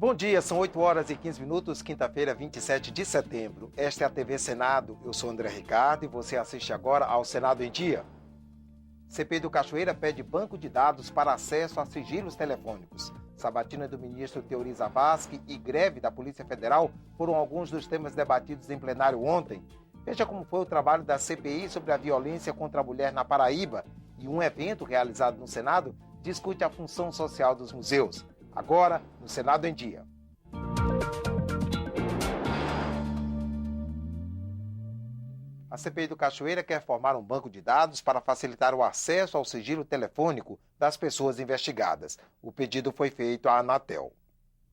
Bom dia, são 8 horas e 15 minutos, quinta-feira, 27 de setembro. Esta é a TV Senado, eu sou André Ricardo e você assiste agora ao Senado em Dia. CPI do Cachoeira pede banco de dados para acesso a sigilos telefônicos. Sabatina do ministro Teori Zavascki e greve da Polícia Federal foram alguns dos temas debatidos em plenário ontem. Veja como foi o trabalho da CPI sobre a violência contra a mulher na Paraíba e um evento realizado no Senado discute a função social dos museus. Agora, no Senado em Dia. A CPI do Cachoeira quer formar um banco de dados para facilitar o acesso ao sigilo telefônico das pessoas investigadas. O pedido foi feito à Anatel.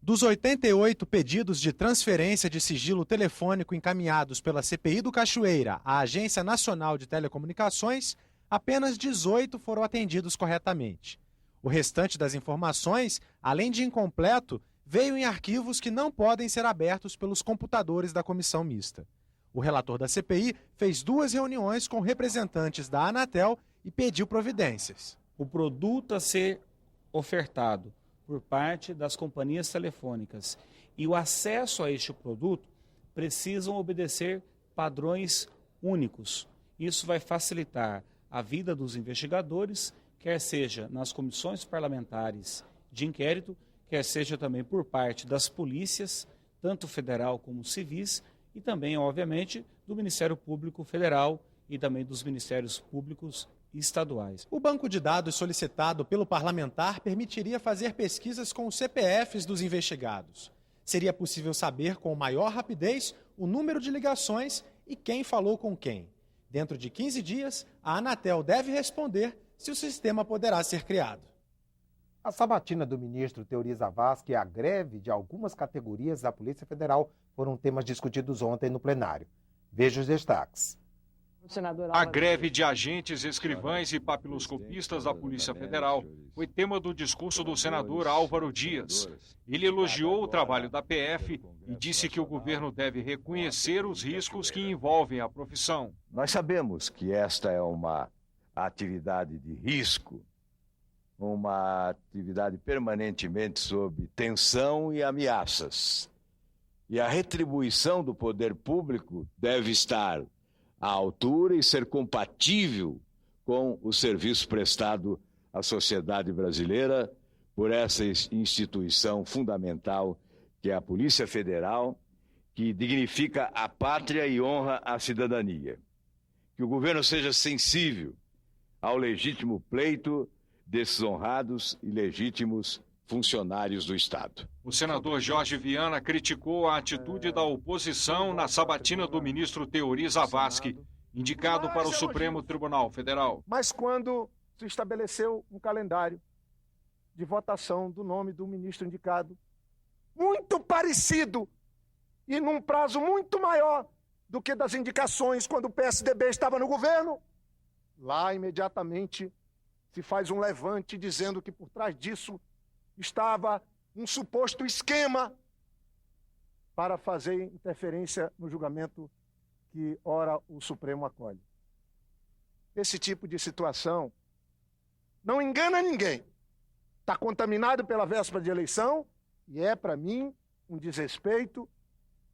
Dos 88 pedidos de transferência de sigilo telefônico encaminhados pela CPI do Cachoeira à Agência Nacional de Telecomunicações, apenas 18 foram atendidos corretamente. O restante das informações, além de incompleto, veio em arquivos que não podem ser abertos pelos computadores da comissão mista. O relator da CPI fez 2 reuniões com representantes da Anatel e pediu providências. O produto a ser ofertado por parte das companhias telefônicas e o acesso a este produto precisam obedecer padrões únicos. Isso vai facilitar a vida dos investigadores, quer seja nas comissões parlamentares de inquérito, quer seja também por parte das polícias, tanto federal como civis, e também, obviamente, do Ministério Público Federal e também dos Ministérios Públicos Estaduais. O banco de dados solicitado pelo parlamentar permitiria fazer pesquisas com os CPFs dos investigados. Seria possível saber com maior rapidez o número de ligações e quem falou com quem. Dentro de 15 dias, a Anatel deve responder se o sistema poderá ser criado. A sabatina do ministro Teori Zavascki e a greve de algumas categorias da Polícia Federal foram temas discutidos ontem no plenário. Veja os destaques. A greve de agentes, escrivães e papiloscopistas da Polícia Federal foi tema do discurso do senador Álvaro Dias. Ele elogiou o trabalho da PF e disse que o governo deve reconhecer os riscos que envolvem a profissão. Nós sabemos que esta é uma atividade de risco, uma atividade permanentemente sob tensão e ameaças. E a retribuição do poder público deve estar à altura e ser compatível com o serviço prestado à sociedade brasileira por essa instituição fundamental que é a Polícia Federal, que dignifica a pátria e honra a cidadania. Que o governo seja sensível ao legítimo pleito desses honrados e legítimos funcionários do Estado. O senador Jorge Viana criticou a atitude da oposição na sabatina do ministro Teori Zavascki, indicado para o Supremo Tribunal Federal. Mas quando se estabeleceu um calendário de votação do nome do ministro indicado, muito parecido e num prazo muito maior do que das indicações quando o PSDB estava no governo, lá imediatamente se faz um levante dizendo que por trás disso estava um suposto esquema para fazer interferência no julgamento que, ora, o Supremo acolhe. Esse tipo de situação não engana ninguém. Está contaminado pela véspera de eleição e é, para mim, um desrespeito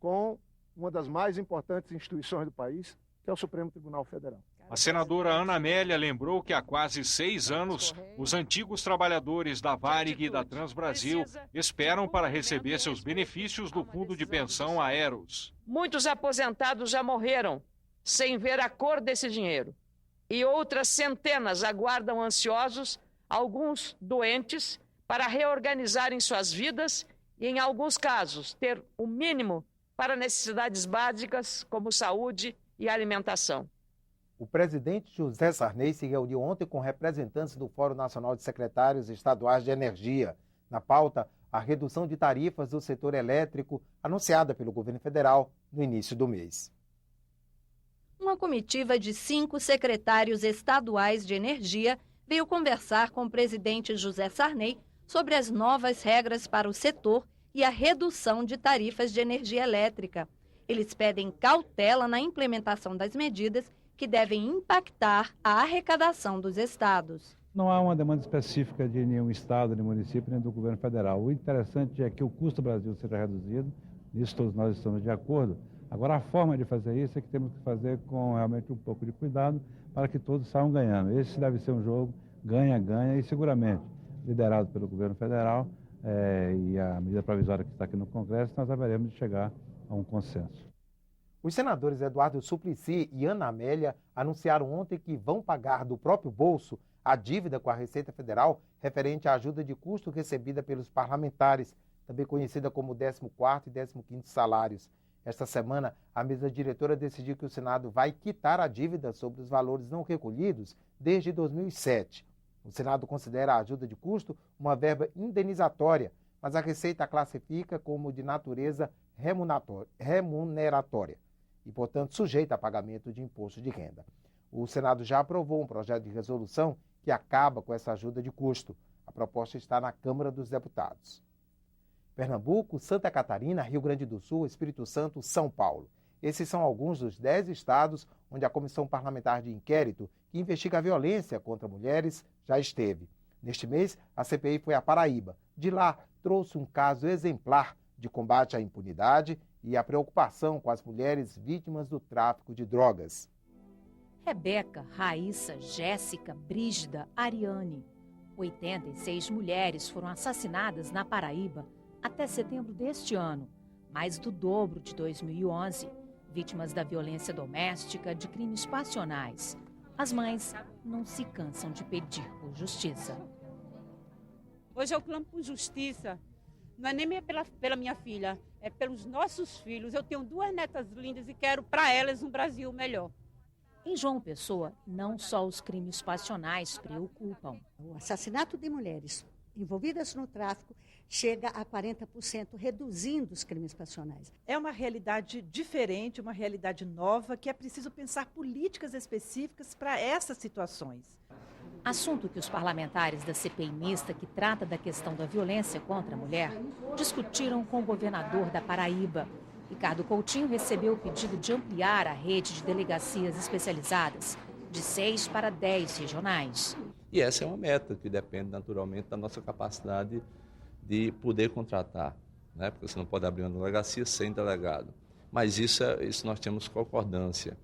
com uma das mais importantes instituições do país, que é o Supremo Tribunal Federal. A senadora Ana Amélia lembrou que há quase 6 anos, os antigos trabalhadores da Varig e da Transbrasil esperam para receber seus benefícios do Fundo de Pensão Aeros. Muitos aposentados já morreram sem ver a cor desse dinheiro. E outras centenas aguardam ansiosos, alguns doentes, para reorganizarem suas vidas e, em alguns casos, ter o mínimo para necessidades básicas como saúde e alimentação. O presidente José Sarney se reuniu ontem com representantes do Fórum Nacional de Secretários Estaduais de Energia. Na pauta, a redução de tarifas do setor elétrico anunciada pelo governo federal no início do mês. Uma comitiva de 5 secretários estaduais de energia veio conversar com o presidente José Sarney sobre as novas regras para o setor e a redução de tarifas de energia elétrica. Eles pedem cautela na implementação das medidas que devem impactar a arrecadação dos estados. Não há uma demanda específica de nenhum estado, nem município, nem do governo federal. O interessante é que o custo do Brasil seja reduzido, nisso todos nós estamos de acordo. Agora, a forma de fazer isso é que temos que fazer com realmente um pouco de cuidado para que todos saiam ganhando. Esse deve ser um jogo ganha-ganha e seguramente liderado pelo governo federal e a medida provisória que está aqui no Congresso, nós haveremos de chegar a um consenso. Os senadores Eduardo Suplicy e Ana Amélia anunciaram ontem que vão pagar do próprio bolso a dívida com a Receita Federal referente à ajuda de custo recebida pelos parlamentares, também conhecida como 14º e 15º salários. Esta semana, a mesa diretora decidiu que o Senado vai quitar a dívida sobre os valores não recolhidos desde 2007. O Senado considera a ajuda de custo uma verba indenizatória, mas a Receita a classifica como de natureza remuneratória e, portanto, sujeita a pagamento de imposto de renda. O Senado já aprovou um projeto de resolução que acaba com essa ajuda de custo. A proposta está na Câmara dos Deputados. Pernambuco, Santa Catarina, Rio Grande do Sul, Espírito Santo, São Paulo. Esses são alguns dos 10 estados onde a Comissão Parlamentar de Inquérito, que investiga a violência contra mulheres, já esteve. Neste mês, a CPI foi a Paraíba. De lá, trouxe um caso exemplar de combate à impunidade e a preocupação com as mulheres vítimas do tráfico de drogas. Rebeca, Raíssa, Jéssica, Brígida, Ariane. 86 mulheres foram assassinadas na Paraíba até setembro deste ano, mais do dobro de 2011, vítimas da violência doméstica, de crimes passionais. As mães não se cansam de pedir por justiça. Hoje eu clamo por justiça, não é nem pela minha filha, é pelos nossos filhos. Eu tenho 2 netas lindas e quero para elas um Brasil melhor. Em João Pessoa, não só os crimes passionais preocupam. O assassinato de mulheres envolvidas no tráfico chega a 40%, reduzindo os crimes passionais. É uma realidade diferente, uma realidade nova, que é preciso pensar políticas específicas para essas situações. Assunto que os parlamentares da CPI mista, que trata da questão da violência contra a mulher, discutiram com o governador da Paraíba. Ricardo Coutinho recebeu o pedido de ampliar a rede de delegacias especializadas, de 6 para 10 regionais. E essa é uma meta que depende naturalmente da nossa capacidade de poder contratar, né? Porque você não pode abrir uma delegacia sem delegado. Mas isso nós temos concordância.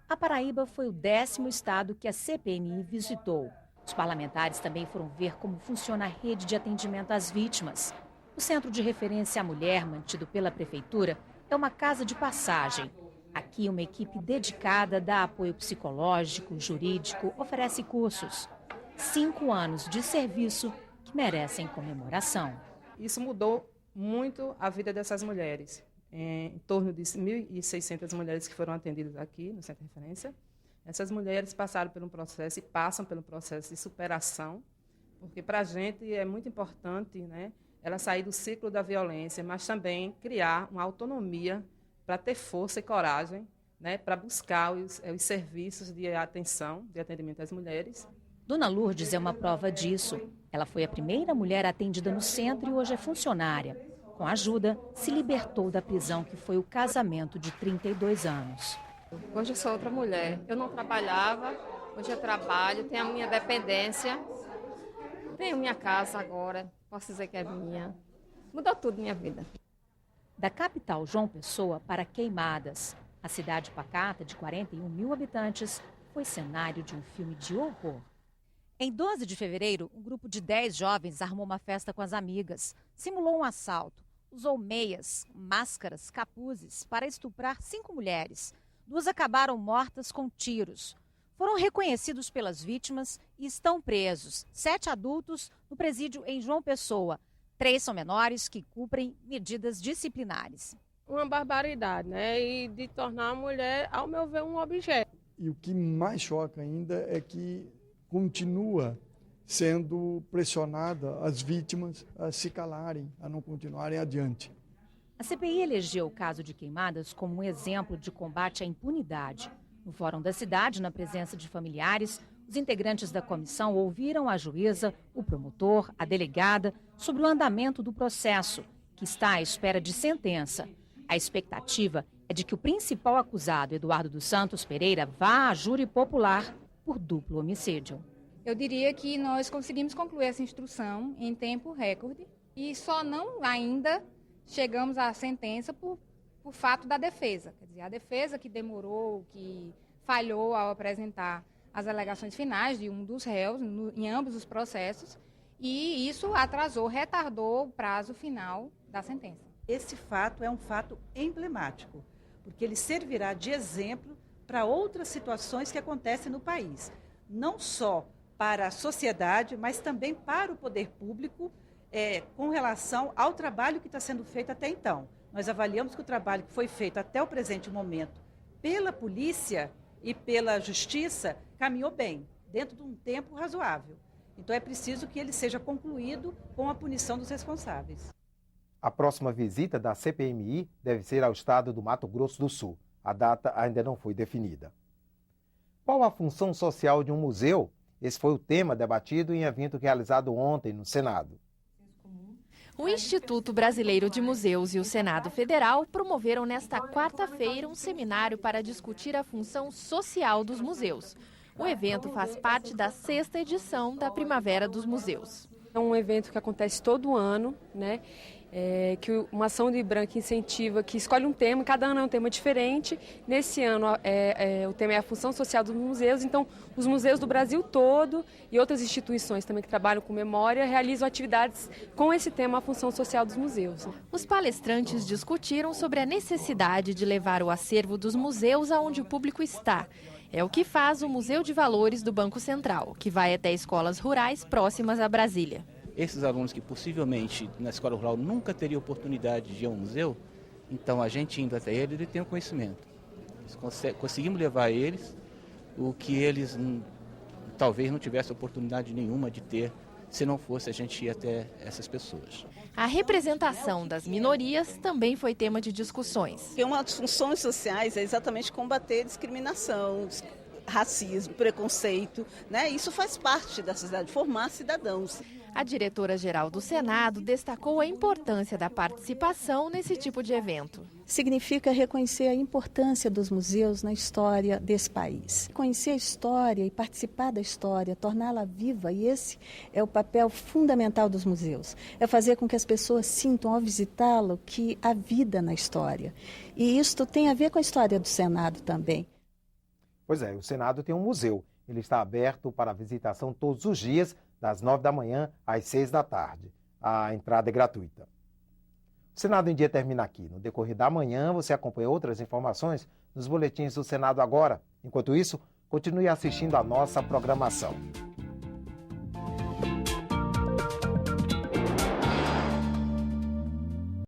A Paraíba foi o 10º estado que a CPMI visitou. Os parlamentares também foram ver como funciona a rede de atendimento às vítimas. O Centro de Referência à Mulher, mantido pela Prefeitura, é uma casa de passagem. Aqui, uma equipe dedicada dá apoio psicológico, jurídico, oferece cursos. 5 anos de serviço que merecem comemoração. Isso mudou muito a vida dessas mulheres. Em torno de 1.600 mulheres que foram atendidas aqui no Centro de Referência. Essas mulheres passaram por um processo e passam pelo processo de superação, porque para a gente é muito importante, né, ela sair do ciclo da violência, mas também criar uma autonomia para ter força e coragem, né, para buscar os serviços de atenção, de atendimento às mulheres. Dona Lourdes é uma prova disso. Ela foi a primeira mulher atendida no centro e hoje é funcionária. Com ajuda, se libertou da prisão que foi o casamento de 32 anos. Hoje eu sou outra mulher. Eu não trabalhava, hoje eu trabalho, tenho a minha dependência, tenho minha casa agora, posso dizer que é minha. Mudou tudo minha vida. Da capital João Pessoa para Queimadas, a cidade pacata de 41 mil habitantes foi cenário de um filme de horror. Em 12 de fevereiro, um grupo de 10 jovens armou uma festa com as amigas, simulou um assalto, usou meias, máscaras, capuzes para estuprar 5 mulheres. 2 acabaram mortas com tiros. Foram reconhecidos pelas vítimas e estão presos 7 adultos no presídio em João Pessoa. 3 são menores que cumprem medidas disciplinares. Uma barbaridade, né? E de tornar a mulher, ao meu ver, um objeto. E o que mais choca ainda é que continua sendo pressionada as vítimas a se calarem, a não continuarem adiante. A CPI elegeu o caso de Queimadas como um exemplo de combate à impunidade. No Fórum da Cidade, na presença de familiares, os integrantes da comissão ouviram a juíza, o promotor, a delegada, sobre o andamento do processo, que está à espera de sentença. A expectativa é de que o principal acusado, Eduardo dos Santos Pereira, vá à júri popular por duplo homicídio. Eu diria que nós conseguimos concluir essa instrução em tempo recorde e só não ainda chegamos à sentença por fato da defesa. Quer dizer, a defesa que demorou, que falhou ao apresentar as alegações finais de um dos réus em ambos os processos, e isso atrasou, retardou o prazo final da sentença. Esse fato é um fato emblemático, porque ele servirá de exemplo para outras situações que acontecem no país, não só para a sociedade, mas também para o poder público, com relação ao trabalho que está sendo feito até então. Nós avaliamos que o trabalho que foi feito até o presente momento pela polícia e pela justiça caminhou bem, dentro de um tempo razoável. Então é preciso que ele seja concluído com a punição dos responsáveis. A próxima visita da CPMI deve ser ao estado do Mato Grosso do Sul. A data ainda não foi definida. Qual a função social de um museu? Esse foi o tema debatido em evento realizado ontem no Senado. O Instituto Brasileiro de Museus e o Senado Federal promoveram nesta quarta-feira um seminário para discutir a função social dos museus. O evento faz parte da 6ª edição da Primavera dos Museus. É um evento que acontece todo ano, né? Que uma ação de branca incentiva, que escolhe um tema, cada ano é um tema diferente. Nesse ano o tema é a função social dos museus, então os museus do Brasil todo e outras instituições também que trabalham com memória realizam atividades com esse tema, a função social dos museus. Os palestrantes discutiram sobre a necessidade de levar o acervo dos museus aonde o público está. É o que faz o Museu de Valores do Banco Central, que vai até escolas rurais próximas a Brasília. Esses alunos que possivelmente na escola rural nunca teriam oportunidade de ir a um museu, então a gente indo até ele tem o conhecimento. Conseguimos levar a eles o que eles talvez não tivessem oportunidade nenhuma de ter se não fosse a gente ir até essas pessoas. A representação das minorias também foi tema de discussões. Uma das funções sociais é exatamente combater discriminação, racismo, preconceito, né? Isso faz parte da sociedade, formar cidadãos. A diretora-geral do Senado destacou a importância da participação nesse tipo de evento. Significa reconhecer a importância dos museus na história desse país. Conhecer a história e participar da história, torná-la viva, e esse é o papel fundamental dos museus. É fazer com que as pessoas sintam ao visitá-lo que há vida na história. E isto tem a ver com a história do Senado também. Pois é, o Senado tem um museu. Ele está aberto para visitação todos os dias, das 9 da manhã às 6 da tarde. A entrada é gratuita. O Senado em Dia termina aqui. No decorrer da manhã, você acompanha outras informações nos boletins do Senado Agora. Enquanto isso, continue assistindo a nossa programação.